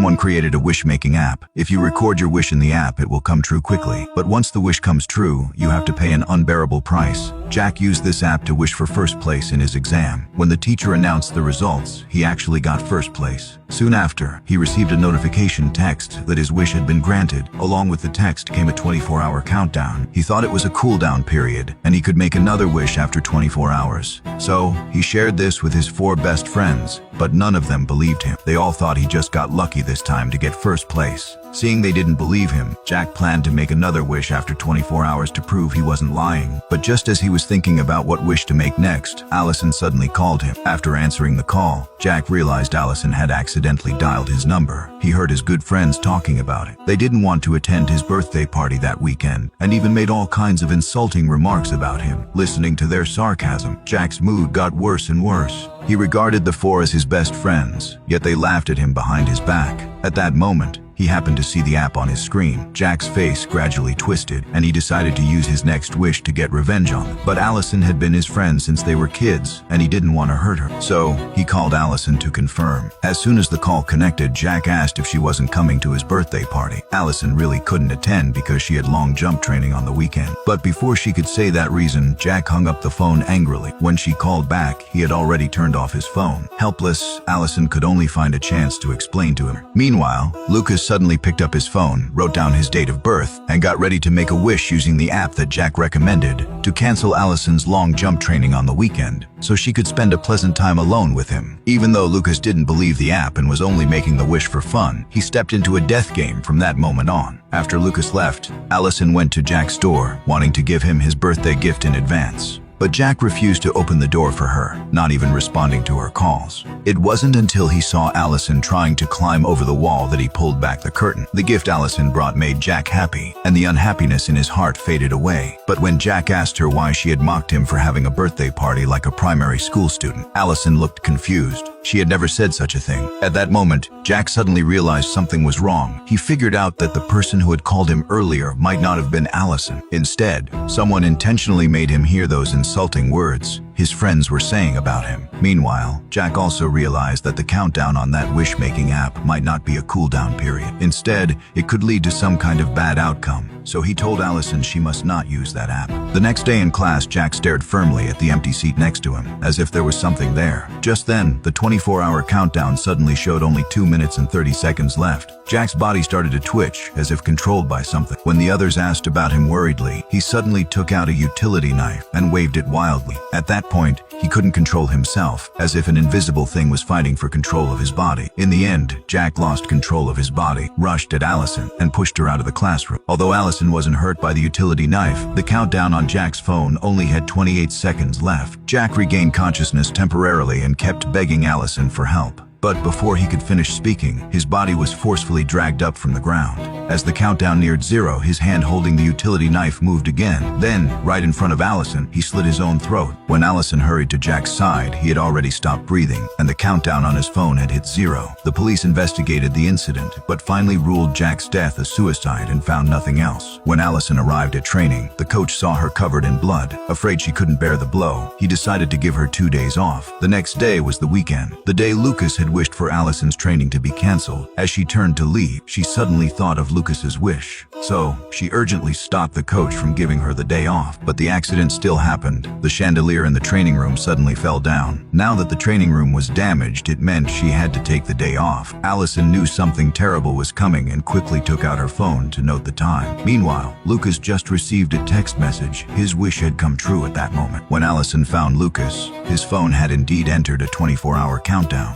Someone created a wish-making app. If you record your wish in the app, it will come true quickly. But once the wish comes true, you have to pay an unbearable price. Jack used this app to wish for first place in his exam. When the teacher announced the results, he actually got first place. Soon after, he received a notification text that his wish had been granted. Along with the text came a 24-hour countdown. He thought it was a cool-down period, and he could make another wish after 24 hours. So, he shared this with his 4 best friends, but none of them believed him. They all thought he just got lucky this time to get first place. Seeing they didn't believe him, Jack planned to make another wish after 24 hours to prove he wasn't lying. But just as he was thinking about what wish to make next, Allison suddenly called him. After answering the call, Jack realized Allison had accidentally dialed his number. He heard his good friends talking about it. They didn't want to attend his birthday party that weekend, and even made all kinds of insulting remarks about him. Listening to their sarcasm, Jack's mood got worse and worse. He regarded the 4 as his best friends, yet they laughed at him behind his back. At that moment, he happened to see the app on his screen. Jack's face gradually twisted, and he decided to use his next wish to get revenge on them. But Allison had been his friend since they were kids, and he didn't want to hurt her. So, he called Allison to confirm. As soon as the call connected, Jack asked if she wasn't coming to his birthday party. Allison really couldn't attend because she had long jump training on the weekend. But before she could say that reason, Jack hung up the phone angrily. When she called back, he had already turned off his phone. Helpless, Allison could only find a chance to explain to him. Meanwhile, Lucas suddenly picked up his phone, wrote down his date of birth, and got ready to make a wish using the app that Jack recommended to cancel Allison's long jump training on the weekend, so she could spend a pleasant time alone with him. Even though Lucas didn't believe the app and was only making the wish for fun, he stepped into a death game from that moment on. After Lucas left, Allison went to Jack's door, wanting to give him his birthday gift in advance. But Jack refused to open the door for her, not even responding to her calls. It wasn't until he saw Allison trying to climb over the wall that he pulled back the curtain. The gift Allison brought made Jack happy, and the unhappiness in his heart faded away. But when Jack asked her why she had mocked him for having a birthday party like a primary school student, Allison looked confused. She had never said such a thing. At that moment, Jack suddenly realized something was wrong. He figured out that the person who had called him earlier might not have been Allison. Instead, someone intentionally made him hear those insulting words his friends were saying about him. Meanwhile, Jack also realized that the countdown on that wish-making app might not be a cool-down period. Instead, it could lead to some kind of bad outcome. So he told Allison she must not use that app. The next day in class, Jack stared firmly at the empty seat next to him, as if there was something there. Just then, the 24-hour countdown suddenly showed only 2 minutes and 30 seconds left. Jack's body started to twitch, as if controlled by something. When the others asked about him worriedly, he suddenly took out a utility knife and waved it wildly. At that point, he couldn't control himself, as if an invisible thing was fighting for control of his body. In the end, Jack lost control of his body, rushed at Allison, and pushed her out of the classroom. Although Allison wasn't hurt by the utility knife, the countdown on Jack's phone only had 28 seconds left. Jack regained consciousness temporarily and kept begging Allison for help. But before he could finish speaking, his body was forcefully dragged up from the ground. As the countdown neared 0, his hand holding the utility knife moved again. Then, right in front of Allison, he slit his own throat. When Allison hurried to Jack's side, he had already stopped breathing, and the countdown on his phone had hit 0. The police investigated the incident, but finally ruled Jack's death a suicide and found nothing else. When Allison arrived at training, the coach saw her covered in blood. Afraid she couldn't bear the blow, he decided to give her 2 days off. The next day was the weekend, the day Lucas had wished for Allison's training to be canceled. As she turned to leave, she suddenly thought of Lucas's wish. So, she urgently stopped the coach from giving her the day off. But the accident still happened. The chandelier in the training room suddenly fell down. Now that the training room was damaged, it meant she had to take the day off. Allison knew something terrible was coming and quickly took out her phone to note the time. Meanwhile, Lucas just received a text message. His wish had come true at that moment. When Allison found Lucas, his phone had indeed entered a 24-hour countdown.